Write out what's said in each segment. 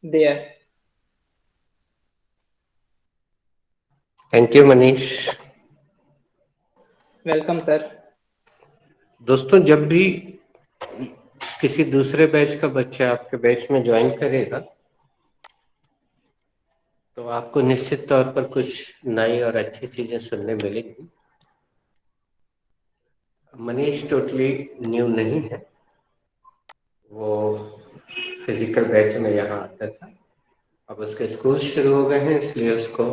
There. Thank you Manish. Welcome, sir. दोस्तों, जब भी किसी दूसरे बैच का बच्चा आपके बैच में ज्वाइन करेगा तो आपको निश्चित तौर पर कुछ नई और अच्छी चीजें सुनने मिलेंगी। मनीष टोटली न्यू नहीं है, वो फिजिकल बैच में यहाँ आता था। अब उसके स्कूल शुरू हो गए हैं, इसलिए उसको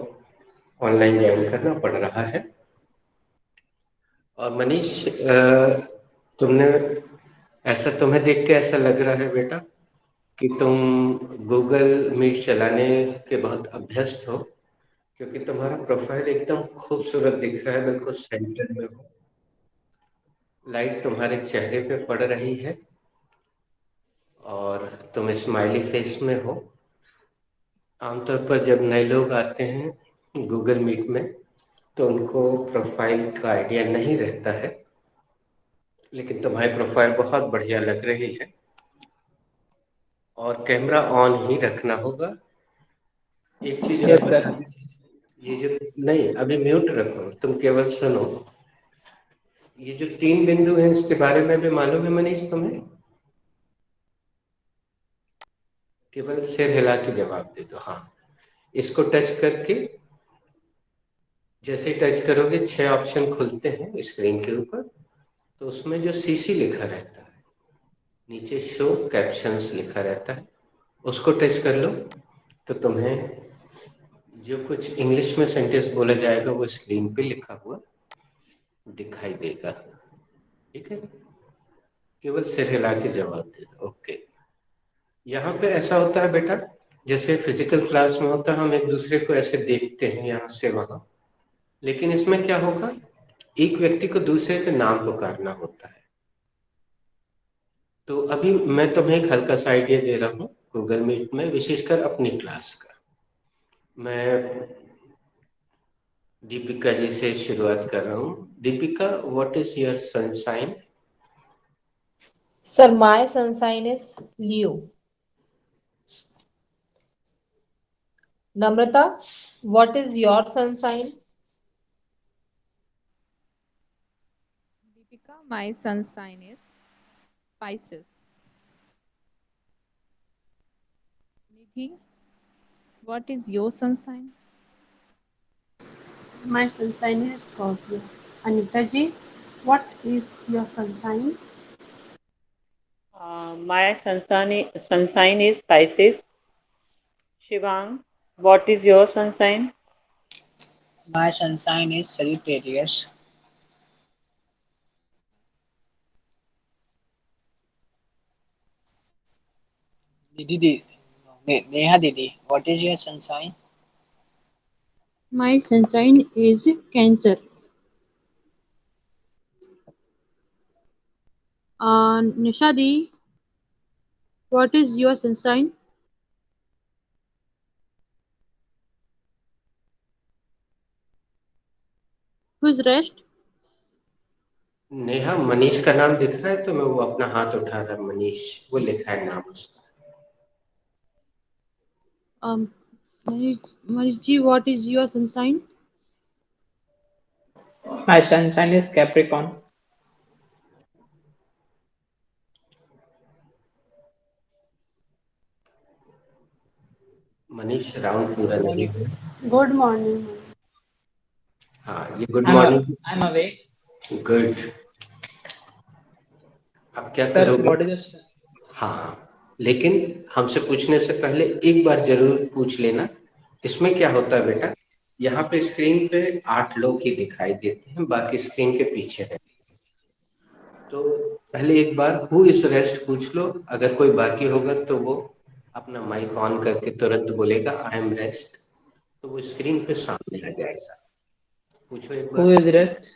ऑनलाइन ज्वाइन करना पड़ रहा है। और मनीष, तुमने तुम्हें देख के ऐसा लग रहा है बेटा कि तुम गूगल मीट चलाने के बहुत अभ्यस्त हो, क्योंकि तुम्हारा प्रोफाइल एकदम खूबसूरत दिख रहा है, बिल्कुल सेंटर में हो, लाइट तुम्हारे चेहरे पे पड़ रही है और तुम स्माइली फेस में हो। आमतौर पर जब नए लोग आते हैं गूगल मीट में तो उनको प्रोफाइल का आइडिया नहीं रहता है, लेकिन तुम्हारी प्रोफाइल बहुत बढ़िया लग रही है। और कैमरा ऑन ही रखना होगा। एक चीज और Yes, बता sir. दें, ये जो नहीं, अभी म्यूट रखो, तुम केवल सुनो। ये जो 3 बिंदु हैं इसके बारे में भी मालूम है मनीष तुम्हें? केवल सिर हिला के जवाब दे दो हाँ। इसको टच करके, जैसे ही टच करोगे 6 ऑप्शन खुलते हैं स्क्रीन के ऊपर। तो उसमें जो सीसी लिखा रहता है, नीचे शो कैप्शंस लिखा रहता है, उसको टच कर लो तो तुम्हें जो कुछ इंग्लिश में सेंटेंस बोला जाएगा वो स्क्रीन पे लिखा हुआ दिखाई देगा। ठीक है, केवल सिर हिला के जवाब दे दो। ओके। यहाँ पे ऐसा होता है बेटा, जैसे फिजिकल क्लास में होता है, हम एक दूसरे को ऐसे देखते हैं यहाँ से वहां, लेकिन इसमें क्या होगा, एक व्यक्ति को दूसरे के नाम पुकारना होता है। तो अभी मैं तुम्हें एक हल्का सा आइडिया दे रहा हूँ गूगल मीट में, विशेषकर अपनी क्लास का। मैं दीपिका जी से शुरुआत कर रहा हूँ। Deepika, what is your sun sign? Sir, my sun sign is Leo. Namrata, what is your sun sign? Deepika, my sun sign is Pisces. Nidhi, what is your sun sign? My sun sign is Scorpio. Anita ji, what is your sun sign? Sun sign is Pisces. Shivang, what is your sun sign? My sun sign is Sagittarius. Neha Didi, what is your sun sign? My sun sign is Cancer. Nishadi, what is your sun sign? Who's rest? Neha, Manish का नाम दिख रहा है तो मैं वो अपना हाथ उठा रहा है, मनीष वो लिखा है नाम उसका। Manishji, what is your sun sign? My sunshine is Capricorn. Manish, round पूरा नहीं हुआ। Good morning. हाँ, ये good I'm a, morning. I'm awake. Good. अब क्या Sir, करोगे? what is your हाँ, लेकिन हमसे पूछने से पहले एक बार जरूर पूछ लेना। इसमें क्या होता है बेटा, यहाँ पे स्क्रीन पे 8 लोग ही दिखाई देते हैं, बाकी स्क्रीन के पीछे है। तो पहले एक बार हु इज रेस्ट पूछ लो, अगर कोई बाकी होगा तो वो अपना माइक ऑन करके तुरंत बोलेगा आई एम रेस्ट, तो वो स्क्रीन पे सामने आ जाएगा। पूछो एक who बार। is rest?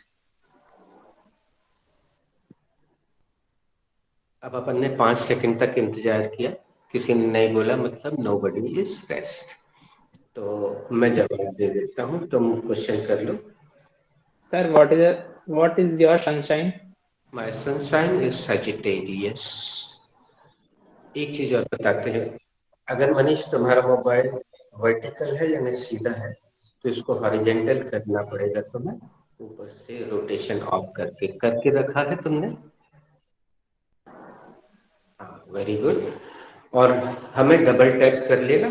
अब अपन ने 5 सेकंड तक इंतजार किया, किसी ने नहीं बोला, मतलब नोबडी इज रेस्ट। तो मैं जवाब दे देता हूँ, तुम क्वेश्चन कर लो। Sir, what is your sunshine? My sunshine is Sagittarius. एक चीज और बताते हैं, अगर मनीष तुम्हारा मोबाइल वर्टिकल है यानी सीधा है तो इसको हॉरिजेंटल करना पड़ेगा तुम्हें, ऊपर से रोटेशन ऑफ करके करके रखा है तुमने? हाँ, वेरी गुड। और हमें डबल टैप कर लेना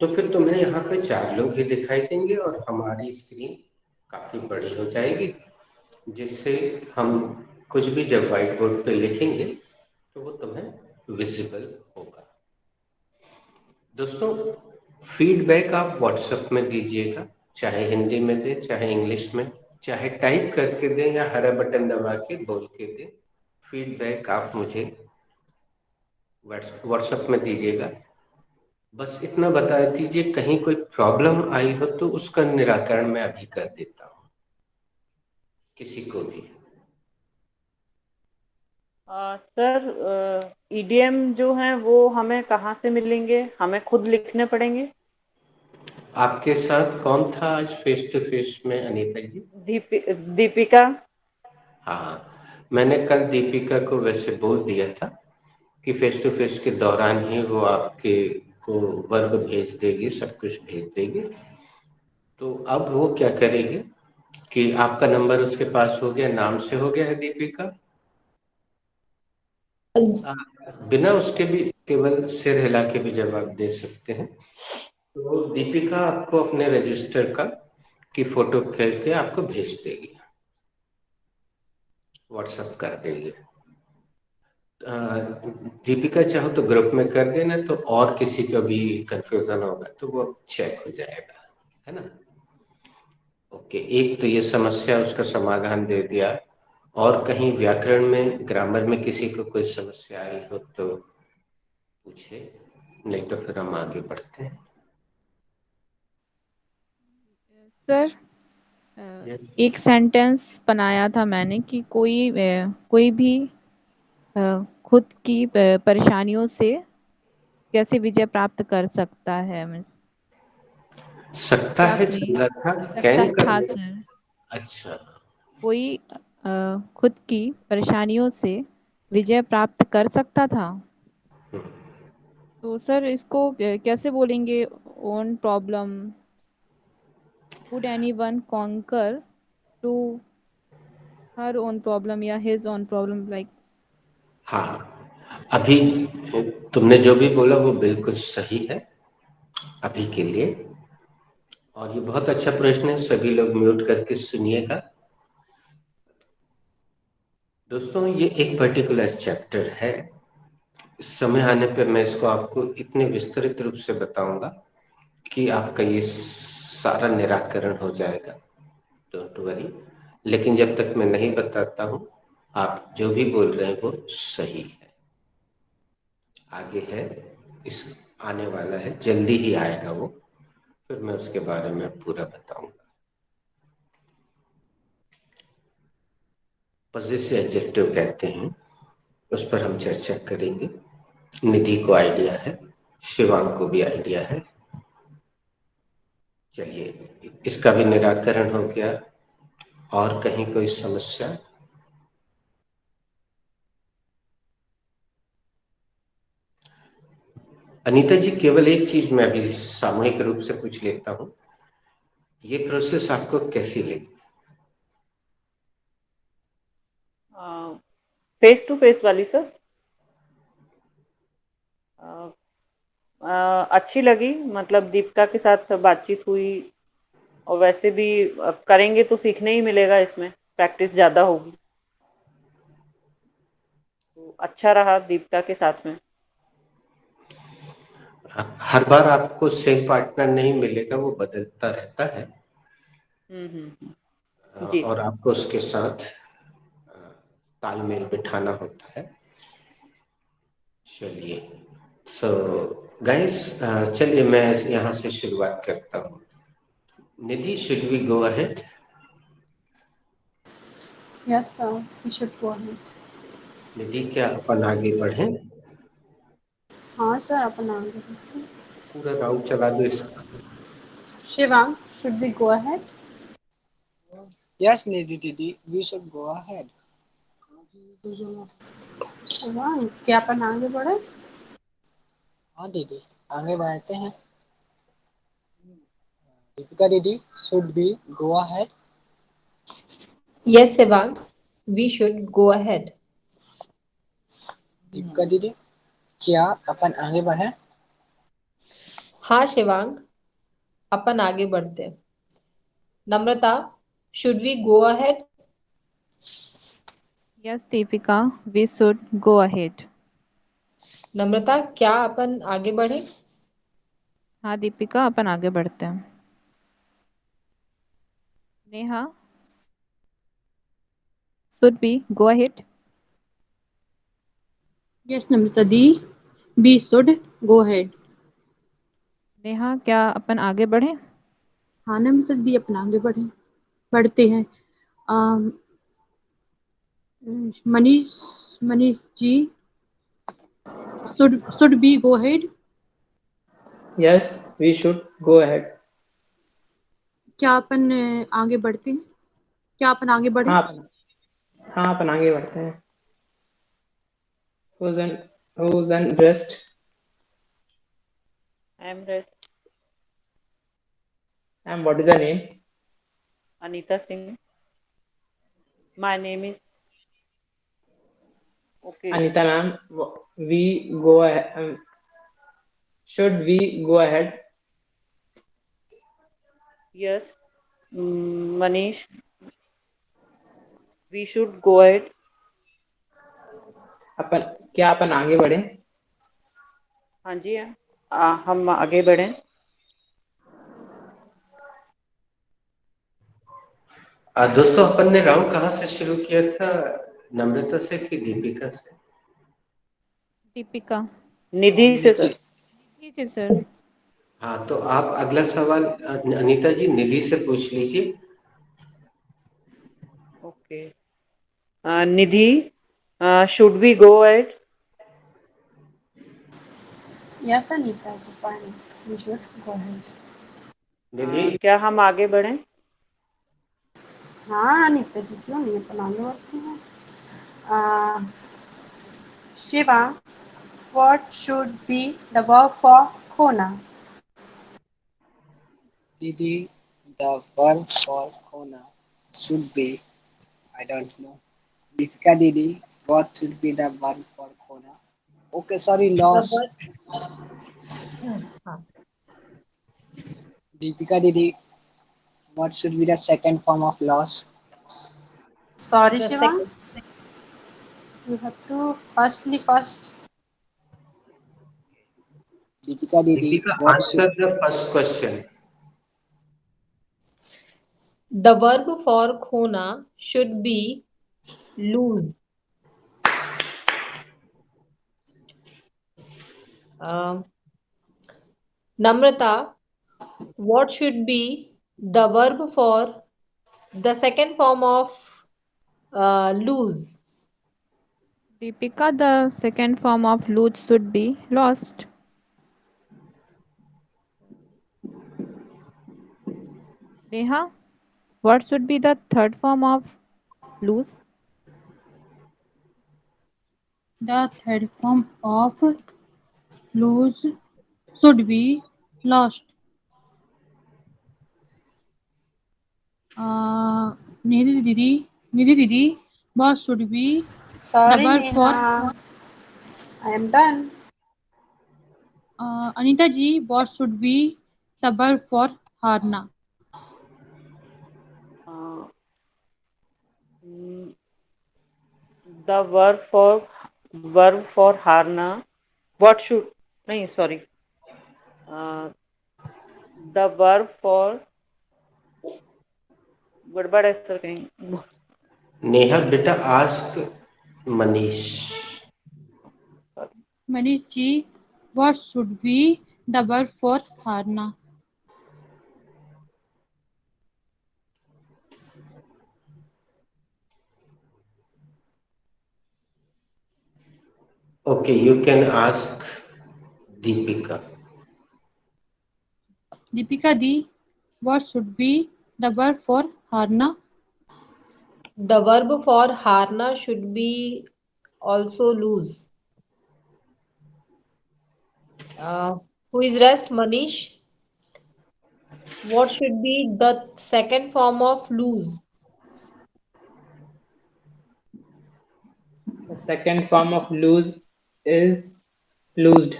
तो फिर तुम्हें यहाँ पे 4 लोग ही दिखाई देंगे और हमारी स्क्रीन काफी बड़ी हो जाएगी, जिससे हम कुछ भी जब व्हाइट बोर्ड पे लिखेंगे तो वो तुम्हें विजिबल होगा। दोस्तों, फीडबैक आप व्हाट्सएप में दीजिएगा, चाहे हिंदी में दें चाहे इंग्लिश में, चाहे टाइप करके दें या हरा बटन दबा के बोल के दें। फीडबैक आप मुझे व्हाट्सएप में दीजिएगा। बस इतना बता दीजिए कहीं कोई प्रॉब्लम आई हो तो उसका निराकरण मैं अभी कर देता हूँ किसी को भी। सर, ईडीएम जो हैं वो हमें कहाँ से मिलेंगे? हमें खुद लिखने पड़ेंगे? आपके साथ कौन था आज फेस टू फेस में अनीता जी? दीपिका। हाँ, मैंने कल दीपिका को वैसे बोल दिया था कि फेस टू फेस के दौरान ही वो आपके को वर्ब भेज देगी, सब कुछ भेज देगी। तो अब वो क्या करेगी कि आपका नंबर उसके पास हो गया, नाम से हो गया है दीपिका, बिना उसके भी केवल सिर हिला के भी जवाब दे सकते हैं। तो दीपिका आपको अपने रजिस्टर का की फोटो खींच के आपको भेज देगी, व्हाट्सएप कर देगी। दीपिका चाहो तो ग्रुप में कर देना, तो और किसी का भी कंफ्यूजन होगा तो वो चेक हो जाएगा, है ना? ओके, एक तो ये समस्या उसका समाधान दे दिया। और कहीं व्याकरण में, ग्रामर में किसी को कोई समस्या आई हो तो पूछे, नहीं तो फिर हम आगे बढ़ते हैं। Sir, Yes. एक सेंटेंस बनाया था मैंने कि कोई भी खुद की परेशानियों से कैसे विजय प्राप्त कर सकता है। सकता क्या है कहें? चल रहा था, सकता कैन कर था ले। सर। अच्छा, कोई खुद की परेशानियों से विजय प्राप्त कर सकता था। तो सर इसको कैसे बोलेंगे? Own problem, would anyone concur to her own problem या हिज ओन प्रॉब्लम, लाइक। हाँ, अभी तुमने जो भी बोला वो बिल्कुल सही है अभी के लिए। और ये बहुत अच्छा प्रश्न है, सभी लोग म्यूट करके सुनिएगा। दोस्तों, ये एक पर्टिकुलर चैप्टर है, समय आने पर मैं इसको आपको इतने विस्तृत रूप से बताऊंगा कि आपका ये सारा निराकरण हो जाएगा, डोंट वरी। लेकिन जब तक मैं नहीं बताता हूं, आप जो भी बोल रहे हैं वो सही है। आगे है, इस आने वाला है, जल्दी ही आएगा वो, फिर मैं उसके बारे में पूरा बताऊंगा। पॉजेसिव एडजेक्टिव कहते हैं, उस पर हम चर्चा करेंगे। निधि को आइडिया है, शिवांग को भी आइडिया है। चलिए, इसका भी निराकरण हो गया। और कहीं कोई समस्या? अनीता जी, केवल एक चीज मैं अभी सामूहिक रूप से पूछ लेता हूँ, ये प्रोसेस आपको कैसी लगी? फेस टू फेस वाली सर अच्छी लगी। मतलब दीपिका के साथ बातचीत हुई, और वैसे भी करेंगे तो सीखने ही मिलेगा, इसमें प्रैक्टिस ज़्यादा होगी। तो अच्छा रहा दीपिका के साथ में। हर बार आपको सेम पार्टनर नहीं मिलेगा, वो बदलता रहता है। जी। और आपको उसके साथ तालमेल बिठाना होता है। चलिए, सो गाइस, चलिए मैं यहाँ से शुरुआत करता हूँ। Nidhi, should we go ahead? Yes, sir. We should go ahead. Nidhi, क्या अपन आगे बढ़ें? हाँ सर, अपन आगे बढ़ते हैं। पूरा राउंड चला दो इसका। Shivang, should we go ahead? Yes, Nidhi Didi, we should go ahead. Shivang, क्या अपन आगे बढ़े? हाँ दीदी, आगे बढ़ते हैं। दीपिका दीदी, should be go ahead. Yes, Shivang, we should go ahead. Deepika दीदी, क्या अपन आगे बढ़े? हाँ शिवांग, अपन आगे बढ़ते हैं। नम्रता, should we go ahead? Yes, Deepika, we should go ahead. नम्रता, क्या अपन आगे बढ़े? हाँ दीपिका, अपन आगे बढ़ते हैं। Neha, should we go ahead? Yes, Namrata di, we should go ahead. Neha, क्या अपन आगे बढ़े? हाँ नम्रता दी, अपना आगे बढ़ते हैं। अम, Manish Manish ji, should we go ahead? Yes, we should go ahead. क्या अपन आगे बढ़ते हैं? क्या अपन आगे बढ़े? हाँ अपन आगे बढ़ते हैं। Who's undressed? I am rest. And what is her name? Anita Singh. My name is. Okay. Anita ma'am, we go ahead. Should we go ahead? Yes. Manish. We should go ahead. क्या अपन आगे बढ़े? हाँ जी, हम आगे बढ़े। दोस्तों, अपन ने राउंड कहाँ से शुरू किया था? नम्रता से कि दीपिका से? दीपिका। निधि से सर। निधि से सर। हाँ, तो आप अगला सवाल अनीता जी निधि से पूछ लीजिए। Okay. Nidhi, should we go ahead? Yes, Anita ji, fine. We should go ahead. Nidhi, क्या हम आगे बढ़े? हाँ अनीता जी, क्यों नहीं, अपन आगे बढ़ते हैं। Shiva, what should be the verb for खोना? दीदी, the verb for खोना should be, I don't know. Deepika दीदी, what should be the verb for खोना? Okay, sorry, loss. हाँ, दीपिका दीदी, what should be the second form of loss? Sorry, the Shiva. second. You have to first. Deepika दीदी, Deepika, what answer should the first question. The verb for खोना should be lose. Namrata, what should be the verb for the second form of lose? Deepika, the second form of lose should be lost. Neha, what should be the third form of lose? The third form of lose should be lost. Nidhi didi, what should be Sorry, the verb for Neha. I am done. Anita ji, what should be the verb for harna? The verb for हारना. What should? नहीं, sorry. The verb for गड़बड़ है sir कहीं. नेहा बेटा, ask Manish. Manish ji, what should be the verb for harna? Okay, you can ask Deepika. Deepika di, what should be the verb for harna? The verb for harna should be also lose. Who is rest? Manish. What should be the second form of lose? The second form of lose is loosed.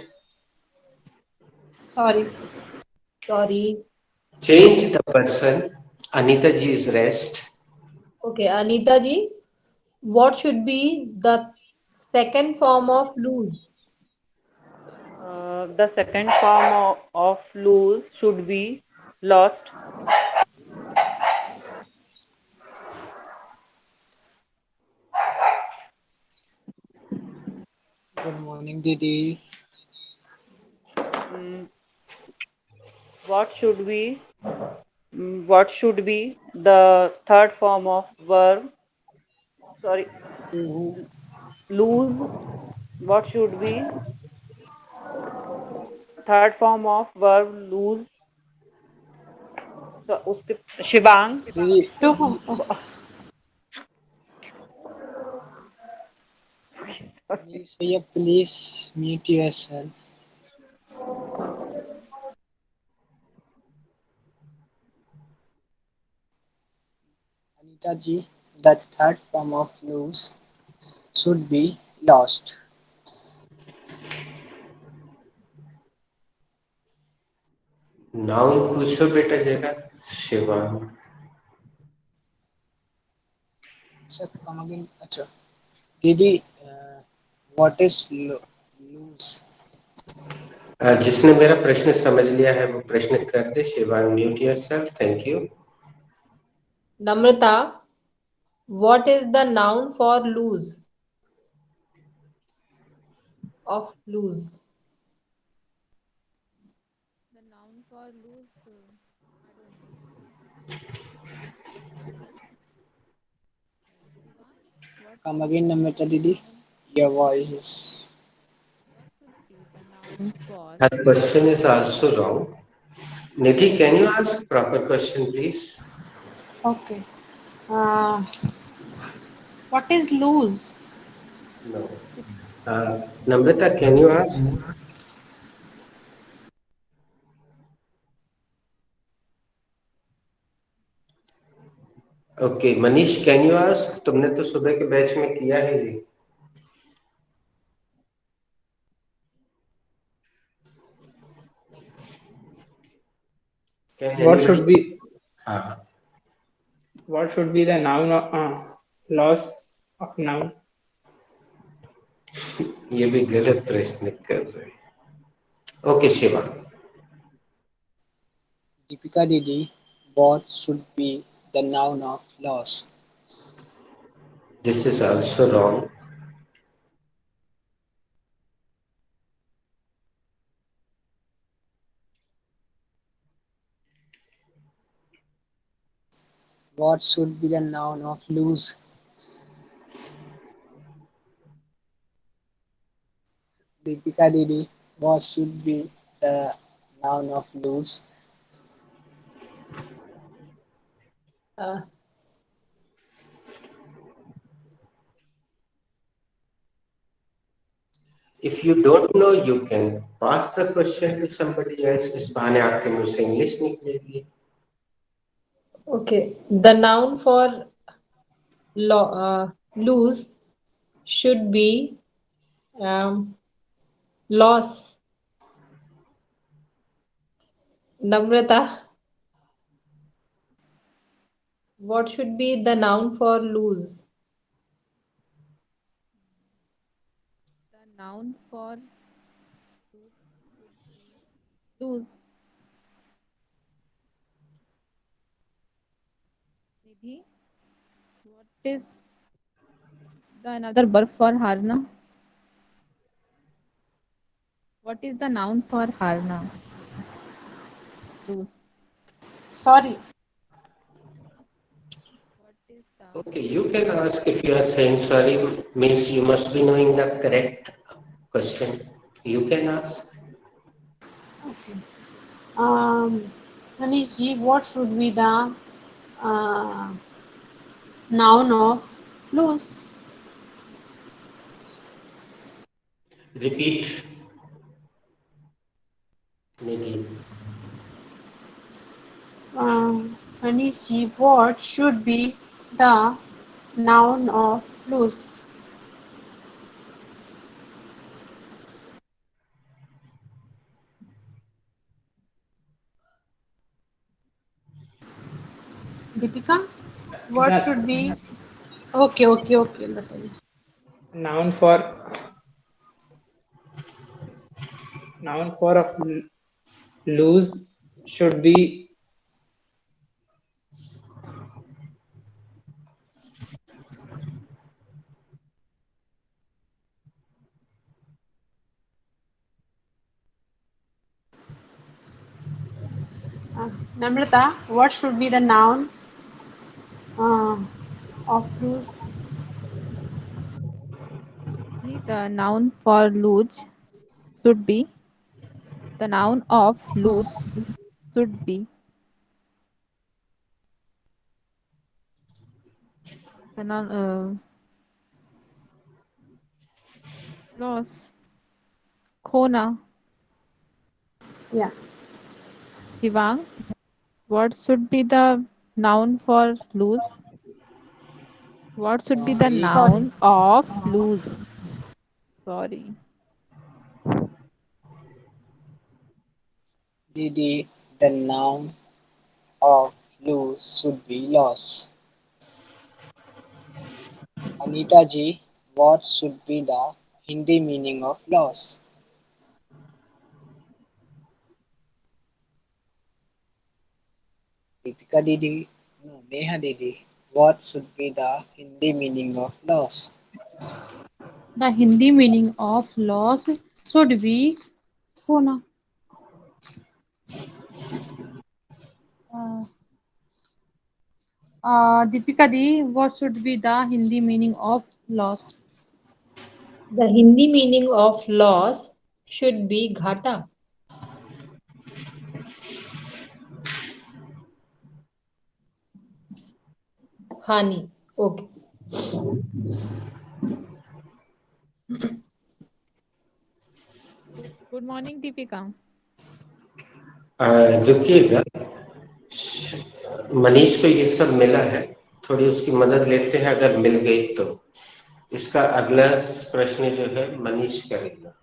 Sorry. Sorry. Change the person. Anita ji is rest. Okay, Anita ji. What should be the second form of lose? The second form of lose should be lost. Good morning, Didi. Mm, what should be what should be the third form of verb? Sorry, lose. What should be third form of verb lose? So उसके Shivang. Didi, To whom? Oh, please, भैया, please mute yourself. Anita ji, the third form of lose should be lost. Noun पूछो बेटा जरा Shivang. Sir, come again. अच्छा, Didi, what is lose? जिसने मेरा प्रश्न समझ लिया है वो प्रश्न कर दे. Shivang, mute yourself. Thank you. Namrata. What is the noun for lose? Of lose. The noun for lose, I don't know. Shivansh, what Come should again, be Namrata the Didi. noun? Your voice is. What should be the noun for That question is also wrong. Nidhi, can you ask proper question, please? okay. Uh, what is lose? No. Namrata, can you ask? Okay Manish, can you ask? तुमने तो सुबह के batch में किया है ये. What should be हाँ, what should be the noun of loss of noun? ये भी गलत प्रश्न कर रहे. Okay Shiva. Deepika Didi, what should be the noun of loss? This is also wrong. What should be the noun of lose? Deepika Didi, what should be the noun of lose? Uh, if you don't know you can pass the question to somebody else. इस बहाने आपके मुंह से English निकलेगी. okay. The noun for lose should be loss. Namrata. What should be the noun for lose? the noun for lose should be lose? Nidhi, what is the another verb for harna? What is the noun for harna? Lose. Sorry. What is the Okay, you can ask. If you are saying sorry means you must be knowing the correct question. You can ask. Okay. Manish ji, what should be the uh, noun of lose? Repeat. Nidhi Manish ji, what should be the noun of loose? Deepika, what The should be? Okay, बताइए. noun for of lose should be Namrata, what should be the noun of loose? The noun for luge should be the noun of luge should be the noun loss खोना. Yeah. Shivang, what should be the noun for lose? What should be the Sorry. noun of lose? Sorry. Didi, the noun of lose should be loss. Anita ji, what should be the Hindi meaning of loss? Deepika Didi, no, Neha Didi, what should be the Hindi meaning of loss? The Hindi meaning of loss should be खोना. Deepika di, what should be the Hindi meaning of loss? The Hindi meaning of loss should be घाटा. हानि. Okay. Good morning, Deepika. रुकिएगा, Manish को ये सब मिला है, थोड़ी उसकी मदद लेते हैं, अगर मिल गई तो इसका अगला प्रश्न जो है मनीष करेगा.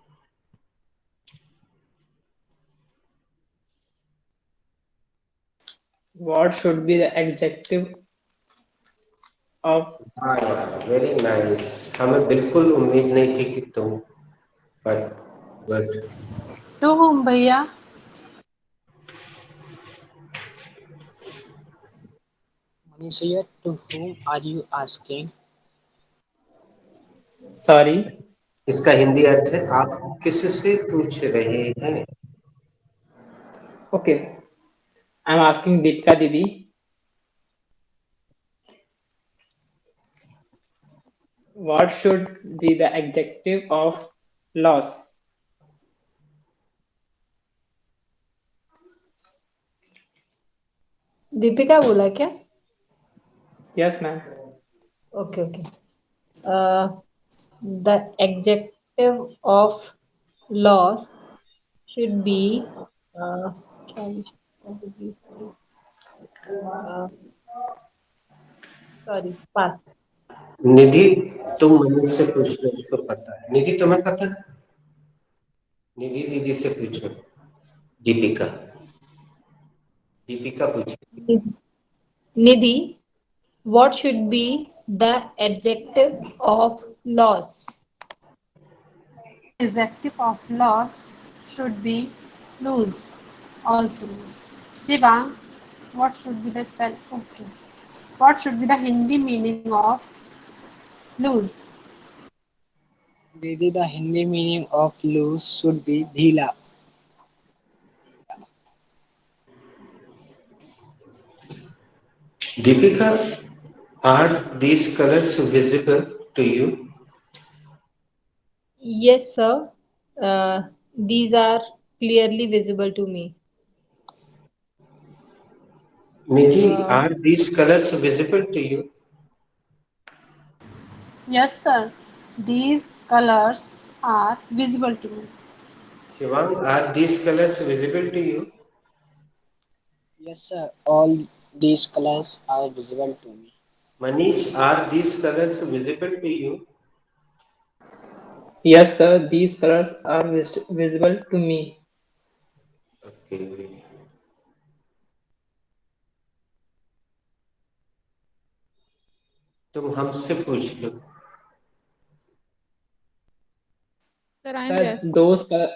what should be the adjective of very nice. हमें बिल्कुल उम्मीद नहीं थी कि तुम, पर गुड. To whom भैया? Manisha, to whom are you asking? sorry इसका हिंदी अर्थ है आप किससे पूछ रहे हैं. okay I'm asking Deepika Didi. What should be the adjective of loss? Deepika बोला क्या? Yes, ma'am. Okay. The adjective of loss should be क्या sorry pass. निधि, तुम मनीष से पूछ लो, उसको पता है. निधि, तुम्हें पता है? निधि दीदी से पूछो. दीपिका पूछो. Nidhi, what should be the adjective of loss? Adjective of loss should be lose. Also lose. Shiva, what should be the spell? Okay. What should be the Hindi meaning of lose? Didi, the Hindi meaning of loose should be dhila. Deepika, are these colors visible to you? Yes, sir. These are clearly visible to me. Nidhi, are these colors visible to you? Yes, sir. These colors are visible to me. Shivang, are these colors visible to you? Yes, sir. All these colors are visible to me. Manish, are these colors visible to you? Yes, sir. These colors are visible to me. Okay. तुम हमसे पूछ लो. Sir, I am Sir, rest. those color.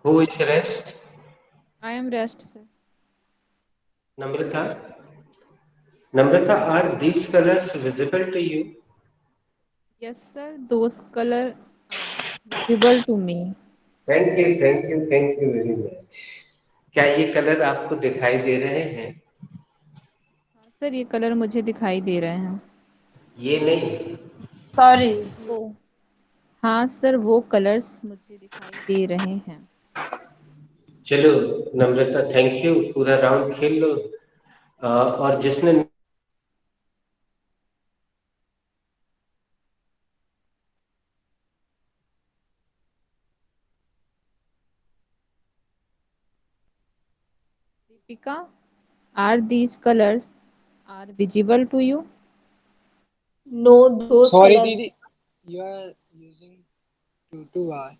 Who is rest? I am rest, sir. Namrata? Namrata, are these colors visible to you? Yes, sir. Those colors are visible to me. Thank you, thank you, thank you very much. क्या ये colour आपको दिखाई दे रहे हैं? हाँ, sir ये colour मुझे दिखाई दे रहे हैं. ये नहीं. Sorry. वो हाँ सर, वो कलर्स मुझे दिखाई दे रहे हैं. चलो नम्रता, थैंक यू. पूरा राउंड खेल लो. और जिसने Deepika, are these colors are visible to you? No, those Sorry, colors. Didi. You are using two R.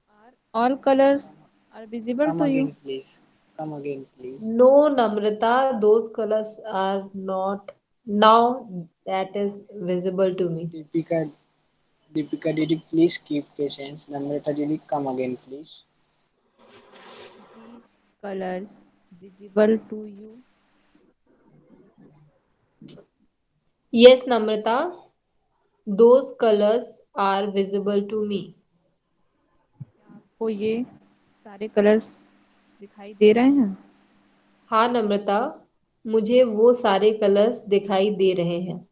Are all colors are visible Come to you? again, please. Come again, please. No, Namrata, those colors are not. Now that is visible to me. Deepika, Deepika Didi, please keep patience. Namrata Didi, come again, please. These colors visible to you? Yes, Namrata, those colors are visible to me. क्या आपको ये सारे colours दिखाई दे रहे हैं? हाँ नम्रता, मुझे वो सारे कलर्स दिखाई दे रहे हैं.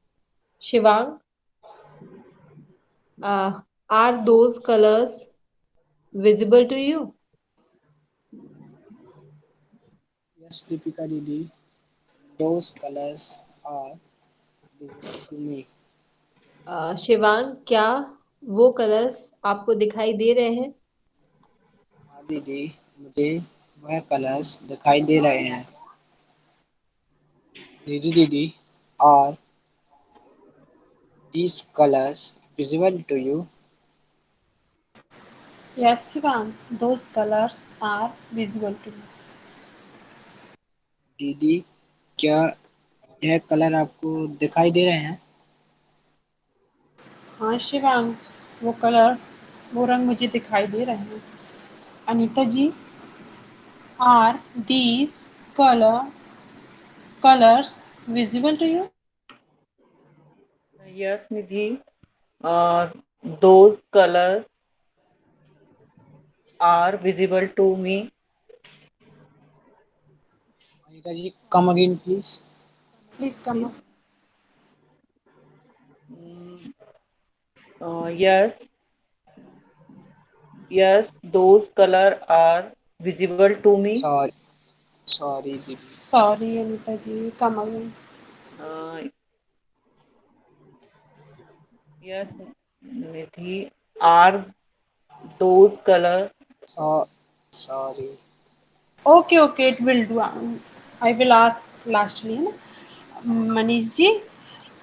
Shivang, are those colors visible to you? Yes, Deepika Didi, those colors are visible to me. Shivang, क्या वो कलर्स आपको दिखाई दे रहे हैं? हाँ दीदी, मुझे वह कलर्स दिखाई दे रहे हैं. दीदी, are these colors visible to you? Yes, Shivam, those colors are visible to me. दीदी, क्या यह कलर आपको दिखाई दे रहे हैं? हाँ शिवांग, वो रंग मुझे दिखाई दे रहे हैं. अनीता जी, are these colors visible to you? Yes, Nidhi. Those colors are visible to me. Anita ji, come again, please. Please come up. Yes, yes, those colors are visible to me. Sorry, दीदी. Sorry, Anita ji, come again. Uh, yes, Nidhi. Are those colors? Sorry. Okay, it will do. I will ask lastly. Manish ji,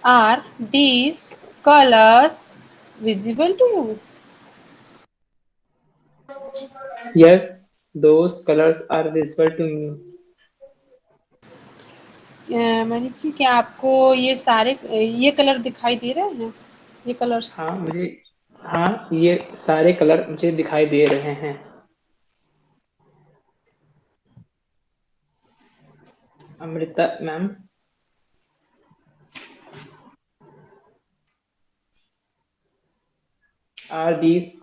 are these colors visible to you? Yes, those colors are visible to me. Manish ji, क्या आपको ये colour दिखाई दे रहे हैं? ये colours. हाँ, ये सारे कलर मुझे दिखाई दे रहे हैं. Amrita ma'am, are these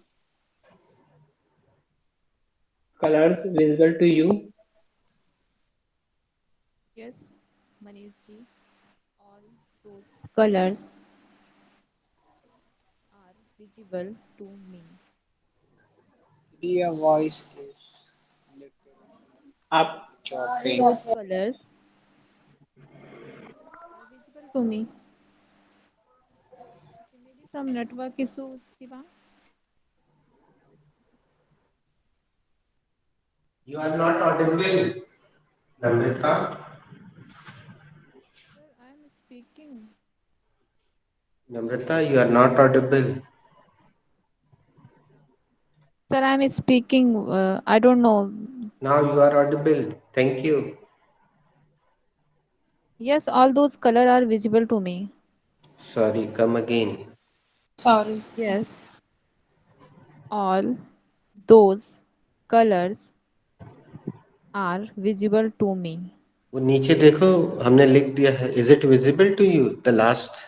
colors visible to you? Yes, Manish ji. All those colors are visible to me. Your voice is little आप chopping. Those colors are visible to me. Okay, maybe some network issues, Shiva. You are not audible, Namrata. Sir, I am speaking. Namrata, you are not audible. Sir, I am speaking. I don't know. Now you are audible. Thank you. Yes, all those color are visible to me. Sorry, come again. Sorry. Yes, all those colors are visible to me. वो नीचे देखो, हमने लिख दिया है. Is it visible to you? The last.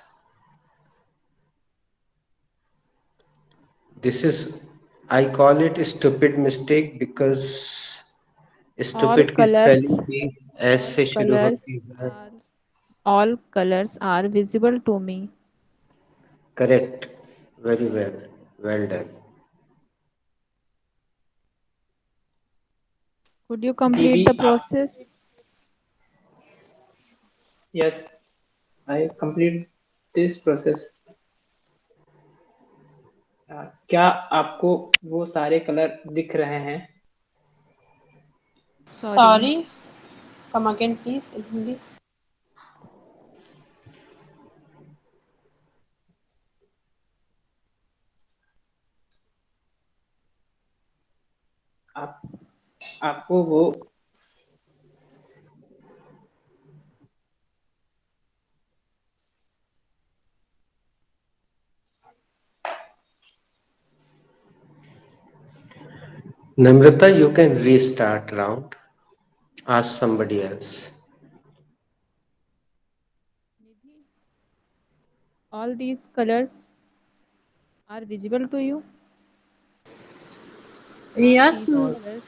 This is, I call it a stupid mistake because All stupid की colors, spelling भी S all से शुरू colors होती है. are, all colors are visible to me. Correct. Very well. Well done. Could you complete दीदी the आप process? Yes I complete this process. क्या आपको वो सारे कलर दिख रहे हैं? Sorry. Come again, please, in Hindi. आप आपको वो Namrata, you can restart round. Ask somebody else. All these colors are visible to you? Are Yes. these colors,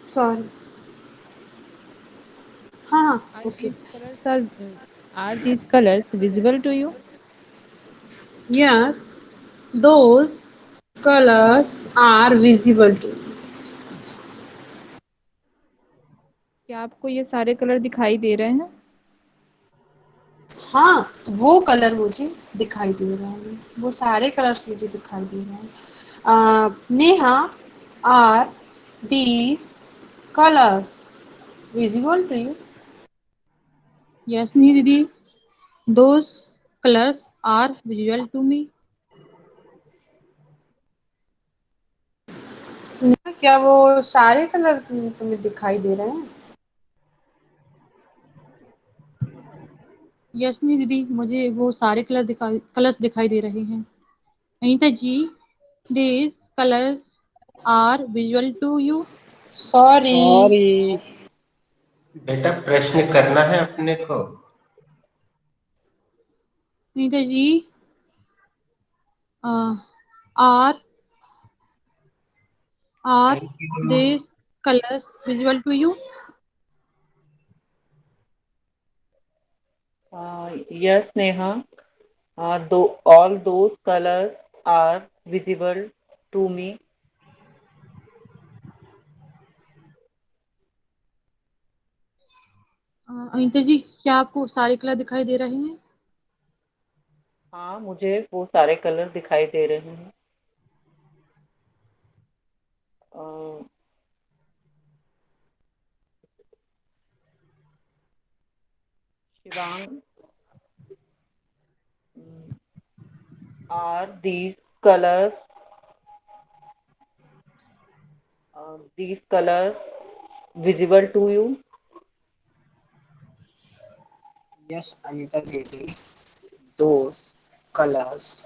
Sorry. हाँ. are Okay. these colors are these colors visible to you? Yes. Those colors are visible to you. क्या आपको ये सारे colour दिखाई दे रहे हैं? हाँ, वो कलर मुझे दिखाई दे रहे हैं. वो सारे कलर्स मुझे दिखाई दे रहे हैं. Neha, are these colors visible to you? Yes, Nidhi, those colors are visual to me. Neha, क्या वो सारे कलर तुम्हें दिखाई दे रहे हैं? Yes, Nidhi, मुझे वो सारे कलर्स दिखाई दे रहे हैं. अनीता जी, these colors are visual to you. Sorry. बेटा प्रश्न करना है अपने को. अनीता जी, are Thank you. these colors visual to you? Yes, Neha. All those colors are visible to me. Anita जी, क्या आपको सारे कलर दिखाई दे रहे हैं? हाँ, मुझे वो सारे कलर दिखाई दे रहे हैं. Shivang, are these colors visible to you? Yes, Anita Devi, those colors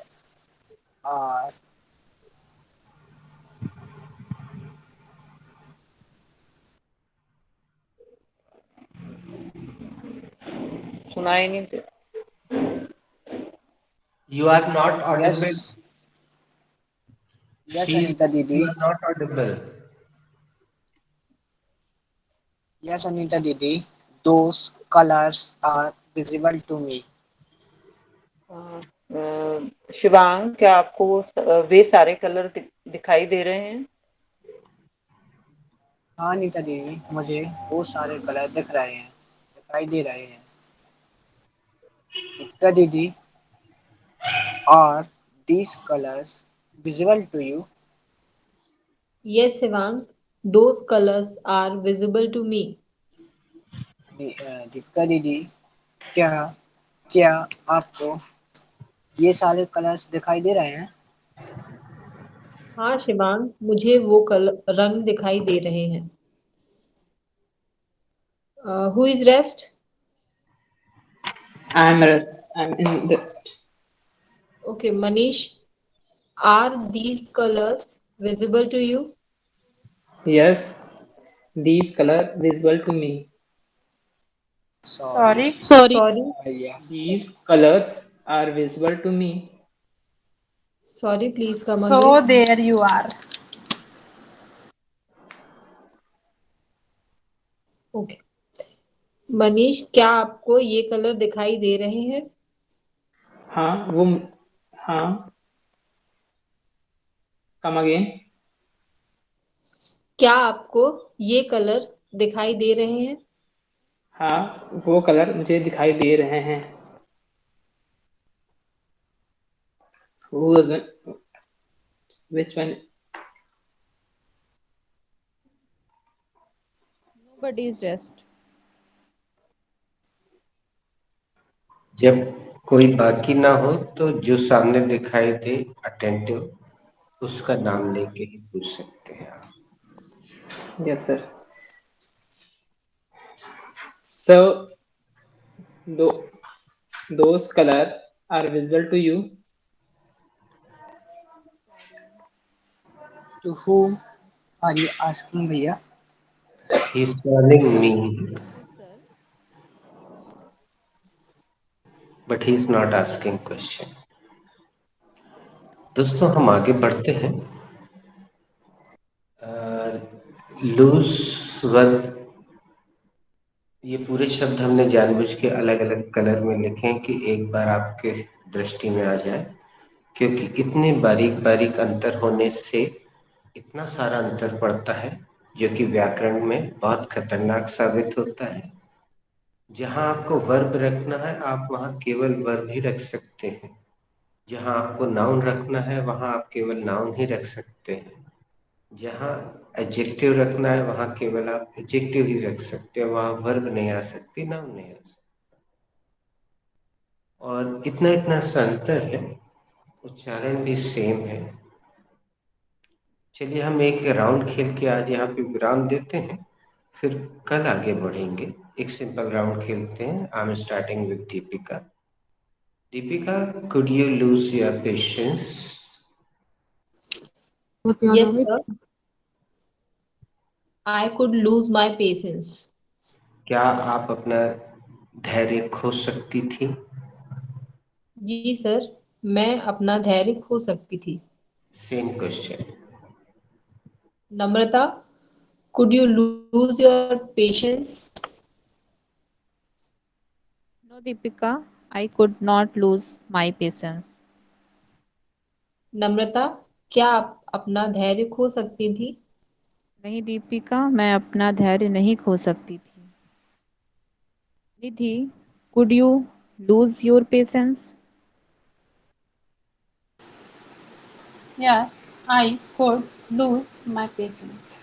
are सुनाई नहीं दे. You are not yes, audible. yes, She is. Anita You Didi. are not audible. Yes, Anita Didi, those colors are visible to me. Shivang, क्या आपको वे सारे colour दिखाई दे रहे हैं? हाँ अनीता देवी, मुझे वो सारे कलर दिख रहे हैं, दिखाई दे रहे हैं. दीपिका दीदी, are these colors visible to you? Yes, Shivang. those colors are visible to me. Deepika दीदी, क्या क्या आपको ये सारे कलर्स दिखाई दे रहे हैं? हाँ शिवांग, मुझे वो रंग दिखाई दे रहे हैं। Who is rest? I'm in rest. Okay, Manish, are these colors visible to you? Yes, these color visible to me. Sorry sorry Sorry, भैया, These colors are visible to me. sorry, please come So again. there you are. Okay. Manish, क्या आपको ये colour दिखाई दे रहे हैं? हाँ, come again. क्या आपको ये कलर दिखाई दे रहे हैं? हाँ, वो कलर मुझे दिखाई दे रहे हैं। Which one? Nobody is rest. जब कोई बाकी ना हो तो जो सामने दिखाई दे अटेंटिव, उसका नाम लेके ही पूछ सकते हैं आप। Yes, sir. So, those color are visible to you. To whom are you asking भैया? He is calling me, Sir, but he is not asking question. दोस्तों हम आगे बढ़ते हैं। लूज वर्ब, ये पूरे शब्द हमने जानबूझ के अलग अलग कलर में लिखे हैं कि एक बार आपके दृष्टि में आ जाए, क्योंकि इतने बारीक बारीक अंतर होने से इतना सारा अंतर पड़ता है जो कि व्याकरण में बहुत खतरनाक साबित होता है। जहां आपको वर्ब रखना है आप वहां केवल वर्ब ही रख सकते हैं, जहां आपको नाउन रखना है वहां आप केवल नाउन ही रख सकते हैं, जहां एडजेक्टिव रखना है वहां केवल आप एडजेक्टिव ही रख सकते हैं, वहां वर्ब नहीं आ सकती, नाउन नहीं आ सकती। और इतना इतना सा अंतर है, उच्चारण भी सेम है। चलिए हम एक राउंड खेल के आज यहाँ पे विराम देते हैं, फिर कल आगे बढ़ेंगे। एक सिंपल राउंड खेलते हैं। I am starting with Deepika. Deepika, could you lose your patience? Yes, sir. I could lose my patience. क्या आप अपना धैर्य खो सकती थी? जी सर, मैं अपना धैर्य खो सकती थी। Same question. Namrata, could you lose your patience? no, Deepika, I could not lose my patience. नम्रता, क्या आप अपना धैर्य खो सकती थी? नहीं दीपिका, मैं अपना धैर्य नहीं खो सकती थी। निधि, could you lose your patience? Yes, I could lose my patience.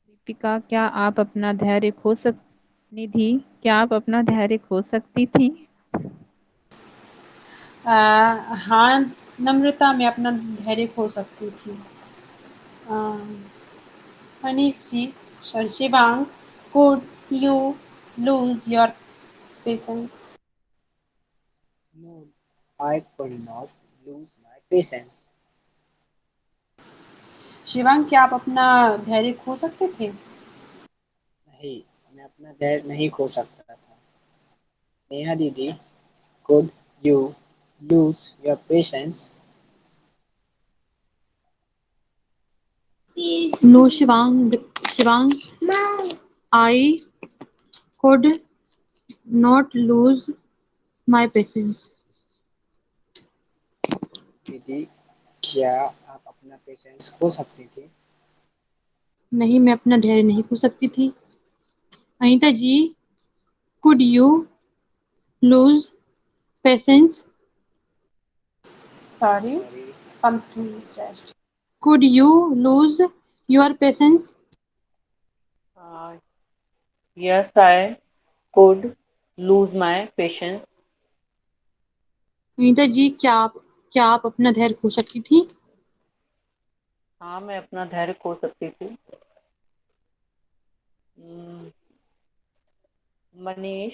Deepika, क्या आप अपना धैर्य खो सक निधि, क्या आप अपना धैर्य खो सकती थी? हाँ नम्रता, मैं अपना धैर्य खो सकती थी। Manish ji, sorry Shivang, could you lose your patience? No, I could not lose my patience. Shivang, क्या आप अपना धैर्य खो सकते थे? नहीं, मैं अपना धैर्य नहीं खो सकता था। नेहा दीदी, could you lose your patience? No, Shivang, I could not lose my patience. दीदी, क्या आप अपना पेशेंस खो सकती थी? नहीं, मैं अपना धैर्य नहीं खो सकती थी। अनीता जी, could you lose patience? Sorry, something is rest. Could you lose your patience? Yes, I could lose my patience. Vinita ji, क्या आप अपना धैर्य खो सकती थी? हाँ, मैं अपना धैर्य खो सकती थी। Manish,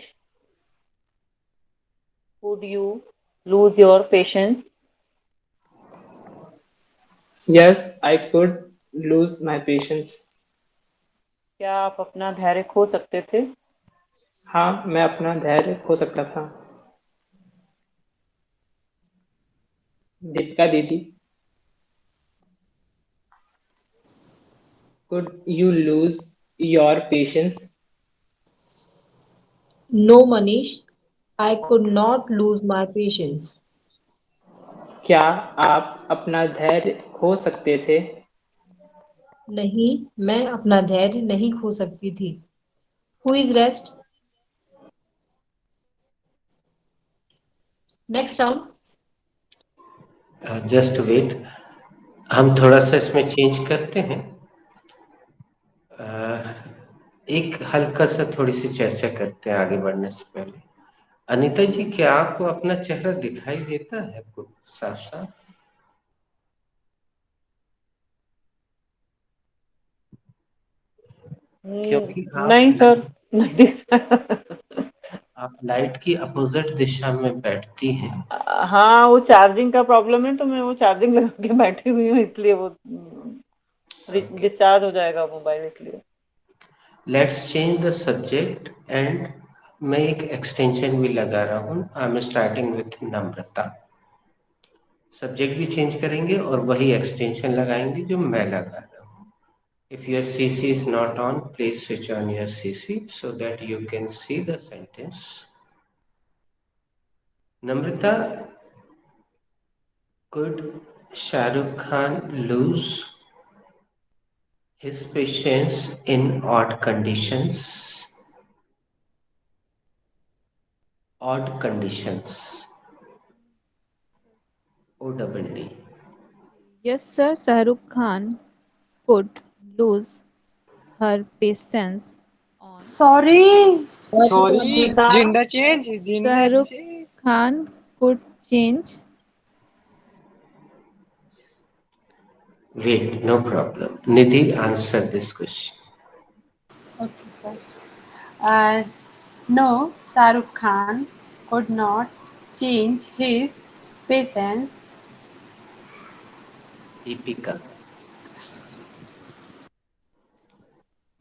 could you lose your patience? Yes, I could lose my patience. क्या आप अपना धैर्य खो सकते थे? हाँ, मैं अपना धैर्य खो सकता था। दीपिका दीदी, could you lose your patience? No, Manish, I could not lose my patience. क्या आप अपना धैर्य खो सकते थे? नहीं, मैं अपना धैर्य नहीं खो सकती थी। Who is rest? Next round. Just wait, हम थोड़ा सा इसमें चेंज करते हैं। एक हल्का सा थोड़ी सी चर्चा करते हैं आगे बढ़ने से पहले। अनीता जी, क्या आपको अपना चेहरा दिखाई देता है साफ साफ? क्योंकि नहीं सर, नहीं दिखता। आप लाइट की अपोजिट दिशा में बैठती हैं। हाँ, वो चार्जिंग का प्रॉब्लम है, तो मैं वो चार्जिंग लगा के बैठी हुई हूँ, इसलिए वो डिस्चार्ज हो जाएगा मोबाइल, इसलिए। Let's change the subject and मैं एक एक्सटेंशन भी लगा रहा हूँ। I am starting with Namrata. Subject भी चेंज करेंगे और वही एक्सटेंशन लगाएंगे जो मैं लगा रहा हूँ। If your CC is not on, please switch on your CC so that you can see the sentence. Namrata, could Shah Rukh Khan lose his patience in odd conditions? Odd conditions. ODD. Yes, sir. Shahrukh Khan could lose her patience on. Sorry. Sorry, gender change, gender Shahrukh change. Khan could change. Wait, no problem. Nidhi, answer this question. Okay, sir. No, Shah Rukh Khan could not change his patience. Deepika.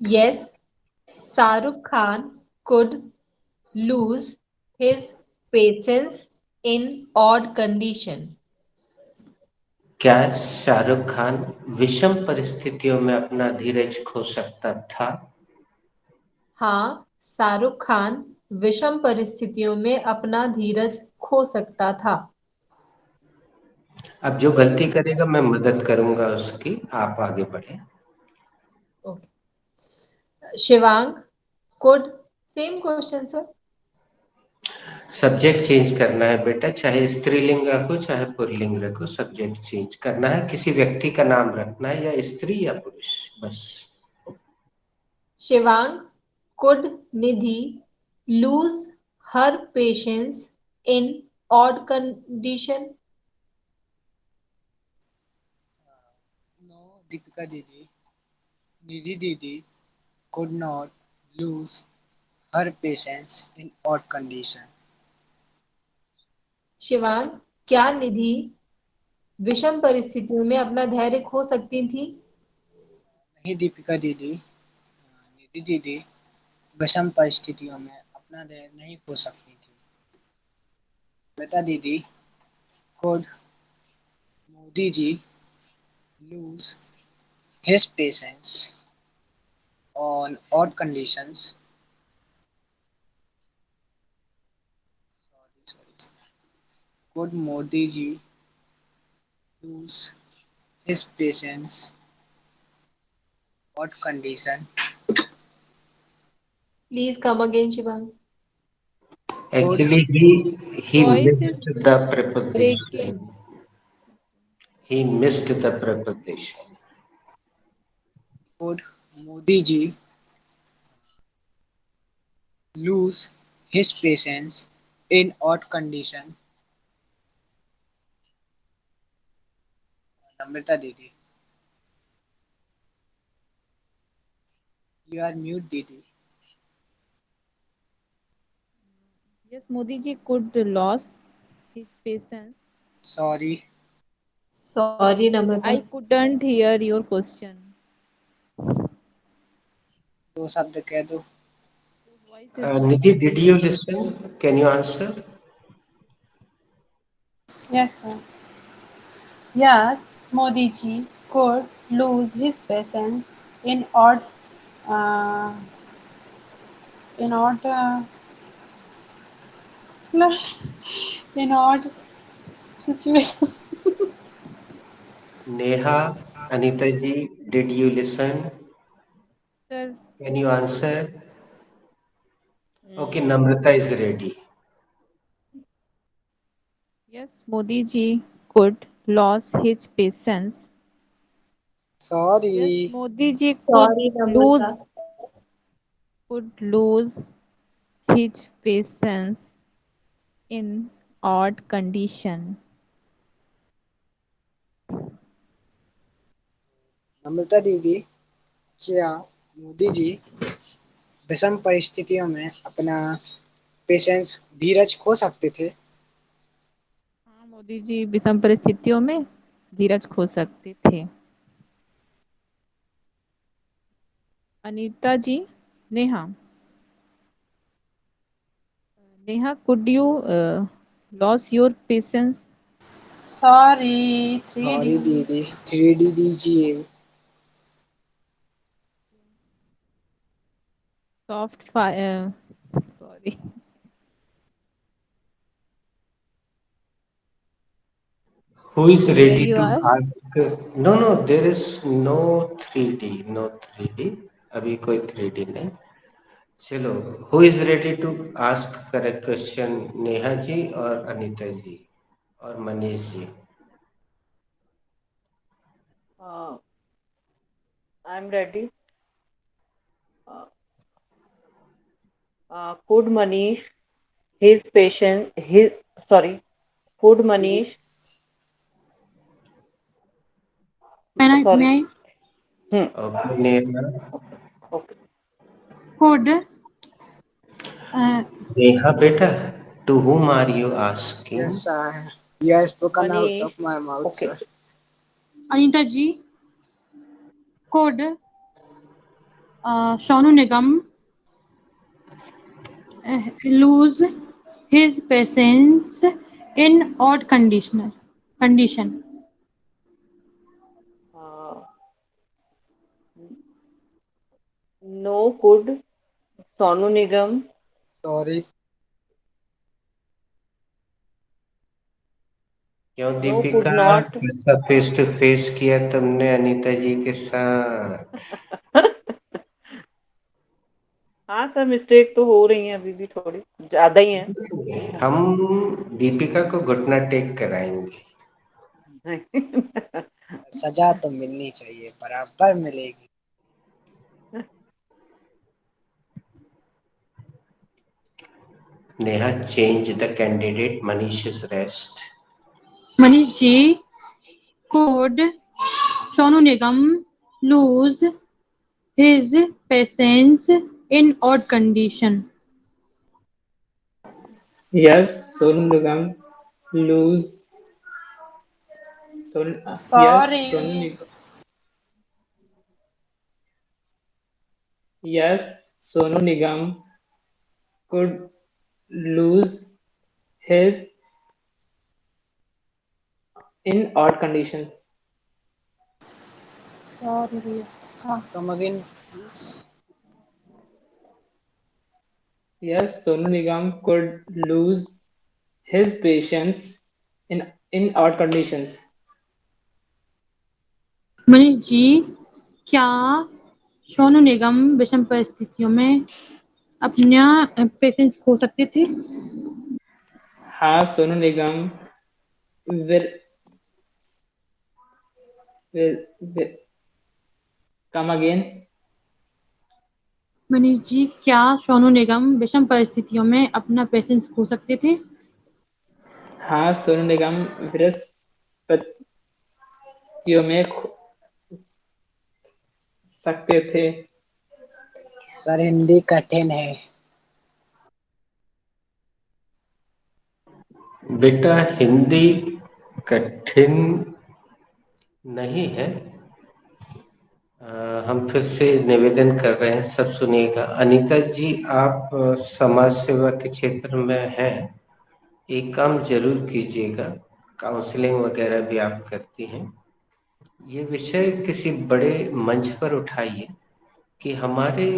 Yes, Shahrukh Khan could lose his patience in odd condition. क्या शाहरुख खान विषम परिस्थितियों में अपना धीरज खो सकता था? हाँ, शाहरुख खान विषम परिस्थितियों में अपना धीरज खो सकता था। अब जो गलती करेगा मैं मदद करूंगा उसकी, आप आगे बढ़े। Shivang, could same question sir. Subject change करना है बेटा, चाहे स्त्रीलिंग रखो चाहे पुल्लिंग रखो, सब्जेक्ट चेंज करना है। किसी व्यक्ति का नाम रखना है, या स्त्री या पुरुष, बस। Shivang, could Nidhi lose her patience in odd condition? No, Deepika Didi. Nidhi Didi could not lose her patience in odd condition. Shivang, क्या निधि विषम परिस्थितियों में अपना धैर्य खो सकती थी? नहीं दीपिका दीदी, निधि दीदी विषम परिस्थितियों में अपना धैर्य नहीं खो सकती थी। श्वेता दीदी, could Modi ji lose his patience on odd conditions? Sorry. Could Modi ji lose his patience odd condition? Please come again, Shivangi. Actually, he Voice missed is the preposition. breaking. He missed the preposition. Could Modi ji lose his patience in odd condition? Namrata Didi, you are mute, Didi. Yes, Modi ji could lose his patience. Sorry, Sorry, Namrata. I couldn't hear your question. दो शब्द कह दो. Voice is not Nidhi, did clear. you listen? Can you answer? Yes, sir. Yes, Modi ji could lose his patience uh, in in odd situation. Neha, Anita ji, did you listen? Sir, Can you answer? Okay, Mm, Namrata is ready. yes, Modi ji could lose his patience. Yes, Sorry, Modi ji Sorry, Namrata. could lose his patience in odd condition. नम्रता दीदी, क्या मोदी जी विषम परिस्थितियों में अपना patience धीरज खो सकते थे? हाँ, मोदी जी विषम परिस्थितियों में धीरज खो सकते थे. Anita ji, Neha, Neha, could you lose your patience? Sorry, 3D. Sorry दीदी, 3D दीजिए. Soft fire. Sorry. Who is Here ready you to are. ask? No, no, there is no 3D, no 3D. अभी कोई 3D नहीं. चलो, who is ready to ask correct question? Neha ji और अनीता जी और Manish ji. I'm ready. Could Manish his patient his sorry could Manish May sorry I Okay, Neha. okay could Neha बेटा, to whom are you asking? Yes, you have spoken out Manish of my mouth, okay sir. Anita ji could Sonu Nigam lose his patience in odd condition. uh, no could Sonu Nigam Sorry, क्यों no could Deepika, not कैसा face to face किया तुमने अनीता जी के साथ? हाँ sir mistake तो हो रही है अभी भी थोड़ी ज्यादा ही है हम दीपिका को घुटना टेक कराएंगे. सजा तो मिलनी चाहिए, बराबर मिलेगी. Neha, change the candidate. Manish is rest. Manish ji could Sonu Nigam lose his patience in odd condition. Yes, Sonu Nigam lose. Yes, Sonu Sorry. Nigam. Yes, Sonu Nigam could lose his in odd conditions. Sorry, भैया. हाँ. Come again, please. Yes, Sonu Nigam could lose his patience in odd conditions. Manish ji क्या सोनू निगम विषम परिस्थितियों में अपना patience खो सकते थे? हाँ, Sonu Nigam will will come again. Manish ji, क्या सोनू निगम विषम परिस्थितियों में अपना पेशेंस खो सकते थे? हाँ, सोनू निगम बृहस्पतियों में खो सकते थे। सर हिंदी कठिन है। बेटा हिंदी कठिन नहीं है। हम फिर से निवेदन कर रहे हैं, सब सुनिएगा। अनीता जी, आप समाज सेवा के क्षेत्र में हैं, एक काम जरूर कीजिएगा, काउंसलिंग वगैरह भी आप करती हैं। ये विषय किसी बड़े मंच पर उठाइए कि हमारे